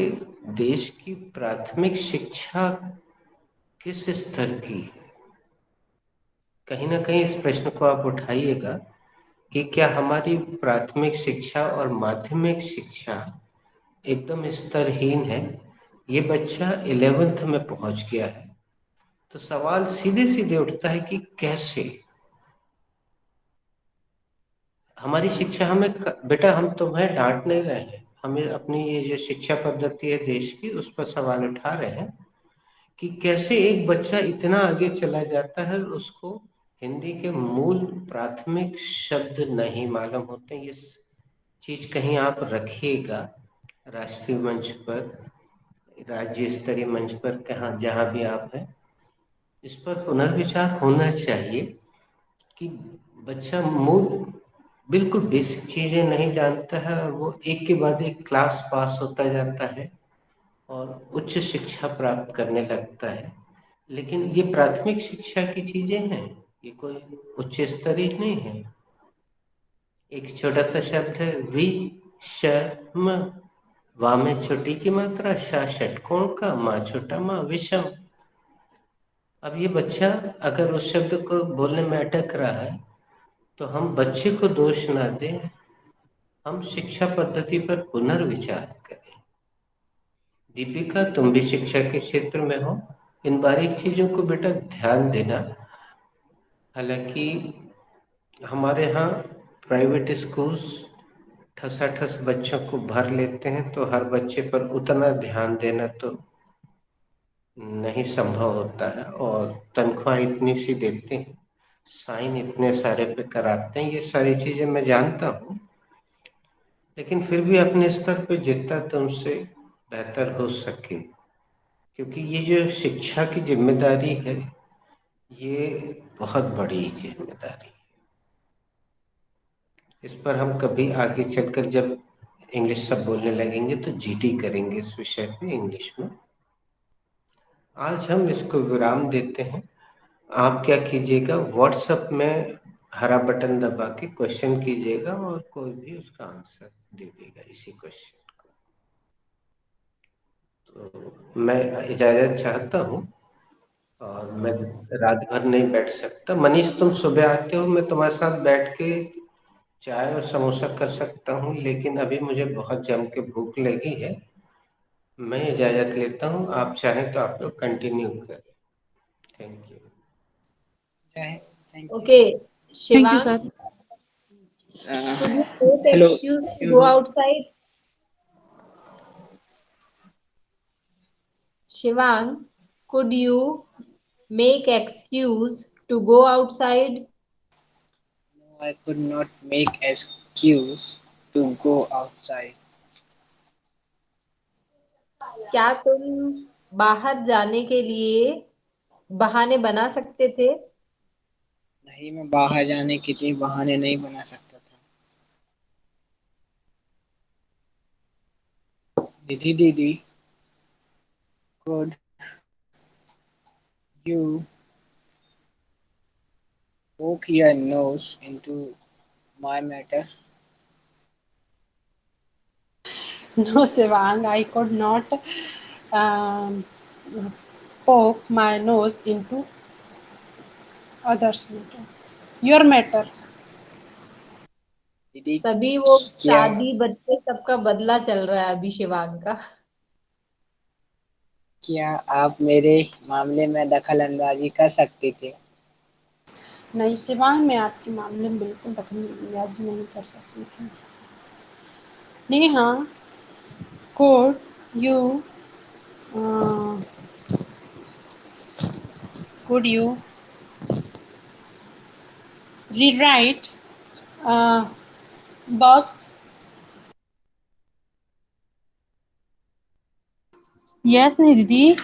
देश की प्राथमिक शिक्षा किस स्तर की है। कहीं ना कहीं इस प्रश्न को आप उठाइएगा कि क्या हमारी प्राथमिक शिक्षा और माध्यमिक शिक्षा एकदम स्तरहीन है। ये बच्चा 11th में पहुंच गया है, तो सवाल सीधे सीधे उठता है कि कैसे हमारी शिक्षा हमें बेटा हम तुम्हें डांट नहीं रहे हैं, हमें अपनी ये जो शिक्षा पद्धति है देश की उस पर सवाल उठा रहे हैं कि कैसे एक बच्चा इतना आगे चला जाता है, उसको हिंदी के मूल प्राथमिक शब्द नहीं मालूम होते। ये चीज कहीं आप रखिएगा राष्ट्रीय मंच पर, राज्य स्तरीय मंच पर, कहाँ जहाँ भी आप हैं, इस पर पुनर्विचार होना चाहिए कि बच्चा मूल बिल्कुल बेसिक चीजें नहीं जानता है और वो एक के बाद एक क्लास पास होता जाता है और उच्च शिक्षा प्राप्त करने लगता है। लेकिन ये प्राथमिक शिक्षा की चीजें हैं, ये कोई उच्च स्तरीय नहीं है। एक छोटा सा शब्द है वि म, वा में छोटी की मात्रा, शा षटकोण का, माँ छोटा माँ, विषम। अब ये बच्चा अगर उस शब्द को बोलने में अटक रहा है तो हम बच्चे को दोष ना दें, हम शिक्षा पद्धति पर पुनर्विचार करें। दीपिका, तुम भी शिक्षा के क्षेत्र में हो, इन बारीक चीजों को बेटा ध्यान देना। हालांकि हमारे यहाँ प्राइवेट स्कूल्स ठसाठस बच्चों को भर लेते हैं, तो हर बच्चे पर उतना ध्यान देना तो नहीं संभव होता है, और तनख्वाह इतनी सी देते हैं, साइन इतने सारे पे कराते हैं, ये सारी चीजें मैं जानता हूँ। लेकिन फिर भी अपने स्तर पे जितना तुमसे बेहतर हो सके, क्योंकि ये जो शिक्षा की जिम्मेदारी है ये बहुत बड़ी जिम्मेदारी है। इस पर हम कभी आगे चलकर जब इंग्लिश सब बोलने लगेंगे तो जीडी करेंगे इस विषय पे इंग्लिश में। आज हम इसको विराम देते हैं। आप क्या कीजिएगा, व्हाट्सएप में हरा बटन दबा के क्वेश्चन कीजिएगा और कोई भी उसका आंसर दे देगा इसी क्वेश्चन को। तो मैं इजाजत चाहता हूँ और मैं रात भर नहीं बैठ सकता। मनीष, तुम सुबह आते हो, मैं तुम्हारे साथ बैठ के चाय और समोसा कर सकता हूँ, लेकिन अभी मुझे बहुत जम के भूख लगी है। मैं इजाजत लेता हूँ, आप चाहें तो आप लोग कंटिन्यू करें। Thank you. Thank Okay, thank you Shivang, sir. could you make hello, excuse to go outside? Shivang, could you make excuse to go outside? No, I could not make excuse to go outside. क्या तुम बाहर जाने के लिए बहाने बना सकते थे? नहीं, मैं बाहर जाने के लिए बहाने नहीं बना सकता था। दीदी दीदी, could you poke your nose into my matter? No, Shivang, I could not um, poke my nose into others' matter. Your matter. दीदी, सभी वो क्या शादी बच्चे सबका बदला चल रहा है अभी शिवांग का। क्या आप मेरे मामले में दखल अंदाजी कर सकते थे? नहीं शिवांग, मैं आपके मामले में बिल्कुल दखल अंदाजी नहीं कर सकती थी। Neha, you uh, could you rewrite uh, Bob's? Yes, Nidhi.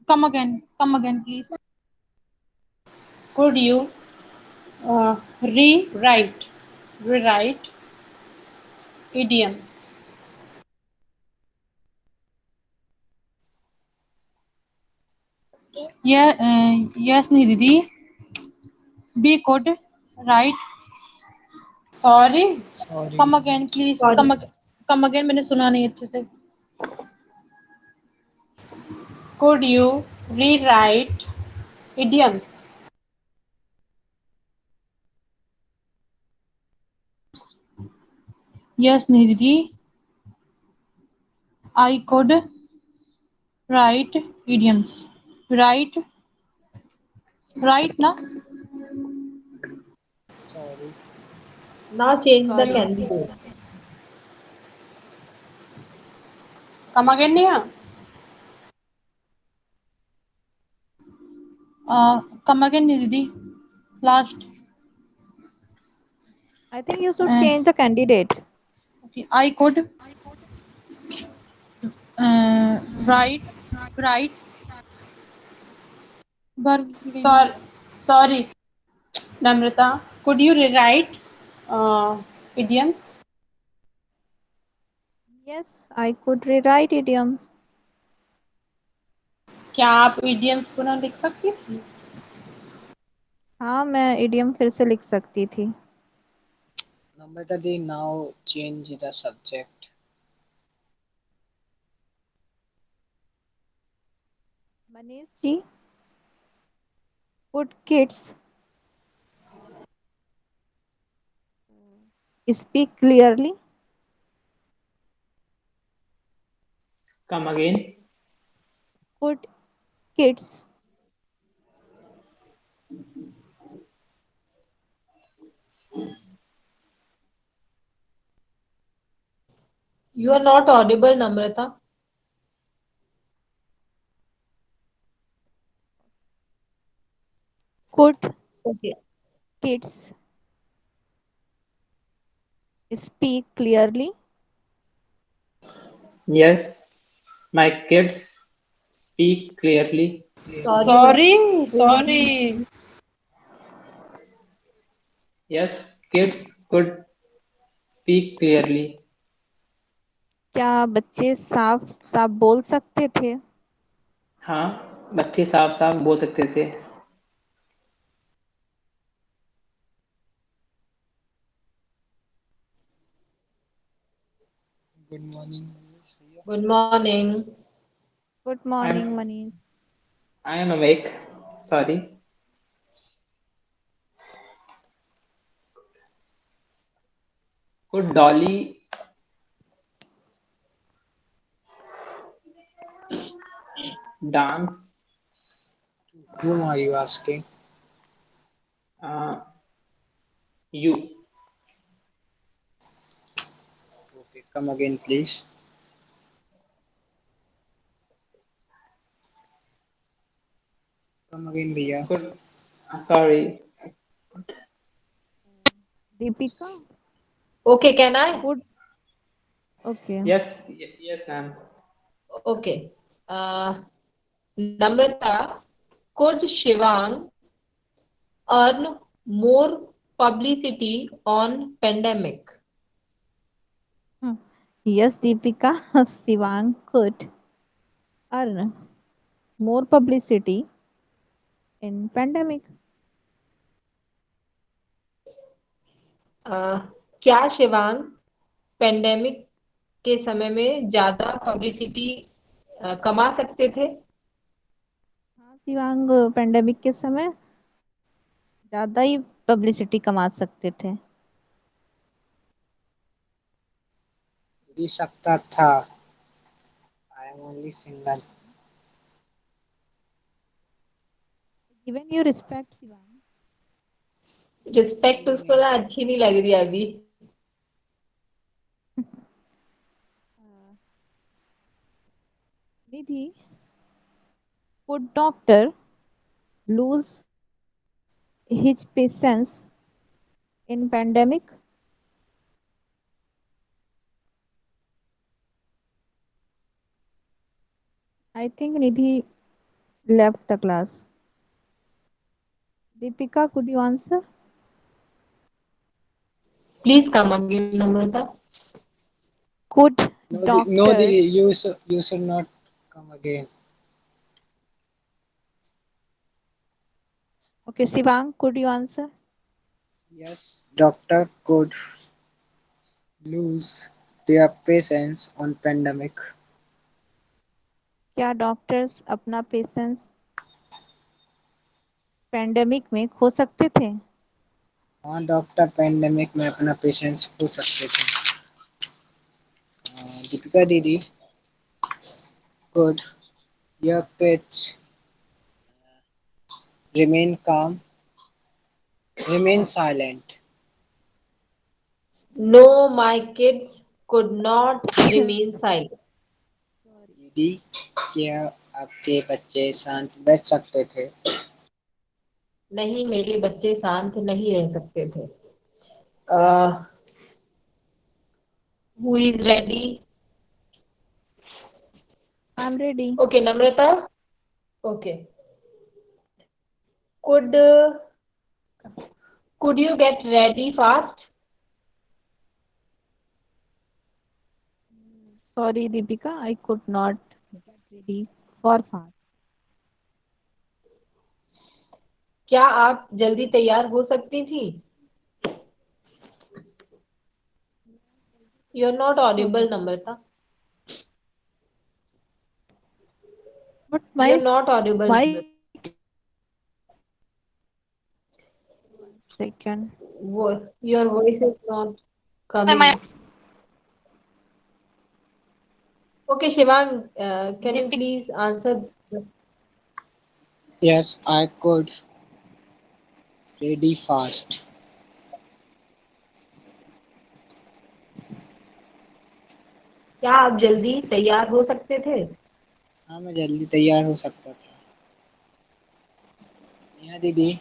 Come again, please. Could you rewrite idioms? Yeah, yes, Nidhi. We could write. Sorry, Sorry. Come again, please. sorry. Come again. मैंने सुना नहीं अच्छे से. Could you rewrite idioms? Yes, Nidhi. I could write idioms. Write, ना? Sorry. Now change the Sorry. candidate. Come again, Neha. Come again, Nidhi. Last. I think you should Uh, change the candidate. okay. I could write, write. Verb भी कहीं नहीं. Sorry, Namrata. Could you rewrite idioms? Yes, I could rewrite idioms. क्या आप idioms पुनः लिख सकती थी? हाँ, मैं idiom फिर से लिख सकती थी. Namrata Di, now change the subject. Manish ji, could kids speak clearly? Come again. Could kids You are not audible, Namrata. could Okay. kids speak clearly? Yes, my kids speak clearly. Sorry. Sorry. Yes, kids could speak clearly. क्या बच्चे साफ साफ बोल सकते थे? हाँ, बच्चे साफ साफ बोल सकते थे. Good morning, Manish भैया. Good morning. Good morning, I'm Manish. I am awake. Sorry. Could Dolly dance? Whom are you asking? Uh, you. Okay, come again, please. Come again, भैया. Could sorry. Deepika, Okay, can I? could okay. Yes, ma'am. Okay. Namrata, could Shivang earn more publicity on pandemic? Hmm. Yes, Deepika, Sivang could earn more publicity in pandemic. अ, क्या Shivang pandemic के समय में ज्यादा publicity कमा सकते थे? हाँ, Shivang pandemic के समय ज्यादा ही पब्लिसिटी कमा सकते थे. भी सकता था. I am only single. Given you respect, Shivang. Respect उसको ना अच्छी नहीं लग रही अभी. Nidhi, could doctor lose his patience in pandemic? I think Nidhi left the class. Deepika, could you answer? Please come again, Namrata. Could No, Didi, doctors? you should not come again. Okay, Sivang, could you answer? Yes, doctor could lose their patience on pandemic. क्या doctors अपना patience pandemic में खो सकते थे? हाँ, doctor pandemic में अपना patience खो सकते थे। दीपिका दीदी, could your kids remain calm, remain silent? No, my kids could not remain silent. दीदी, क्या आपके बच्चे शांत बैठ सकते थे? नहीं, मेरे बच्चे शांत नहीं रह सकते थे. Who is ready? I'm ready. Okay, Namrata. Okay. Could you get ready fast? Sorry, Deepika, I could not get ready for fast. क्या आप जल्दी तैयार हो सकती थी? You're not audible, Namrata. But You're not audible. why? Second. Your voice is not coming. Okay, Shivang, can you please answer? Yes, I could ready fast. क्या आप जल्दी तैयार हो सकते थे? हाँ, मैं जल्दी तैयार हो सकता था। नेहा दीदी,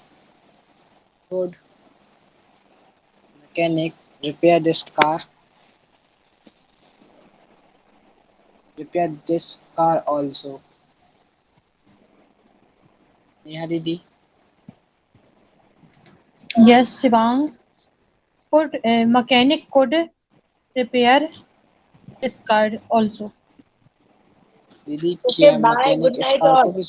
could mechanic repair this car? Repair this car also. Neha दीदी, Yes, Shivang. Could mechanic could repair this card also. दीदी Okay, क्या bye. मैकेनिक Good इस night, कार को all. भी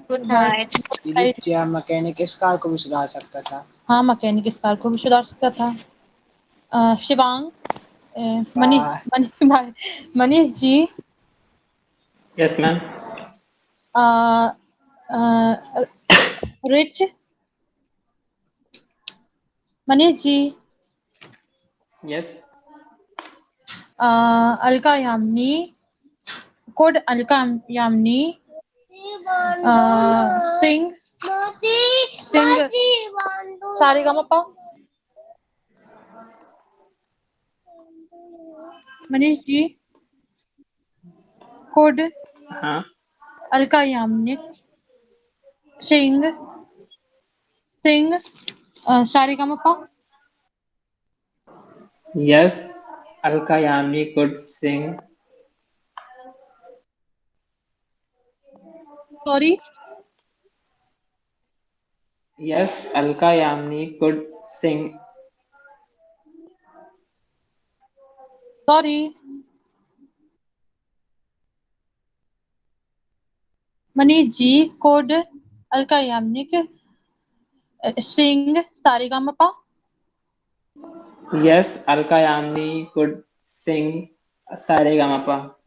Good Bye. night. दीदी क्या मैकेनिक इस कार को भी सुधार सकता था? हाँ, मैकेनिक इस कार को भी सुधार सकता था। Shivang, Manish Bye. Manish ji, Yes, ma'am. Rich, Manish ji, Yes. Alka Yamini, could Alka Yamini sing Saregamapa? Manish ji, could हाँ. Alka Yamini sing Sa Re Ga Ma Pa? Yes, Alka Yami could sing. Sorry. Yes, Alka Yamni could sing. Sorry. Manish ji, could Alka Yamnik sing Saregama? Yes, Alka Yamni could sing Saregamapa.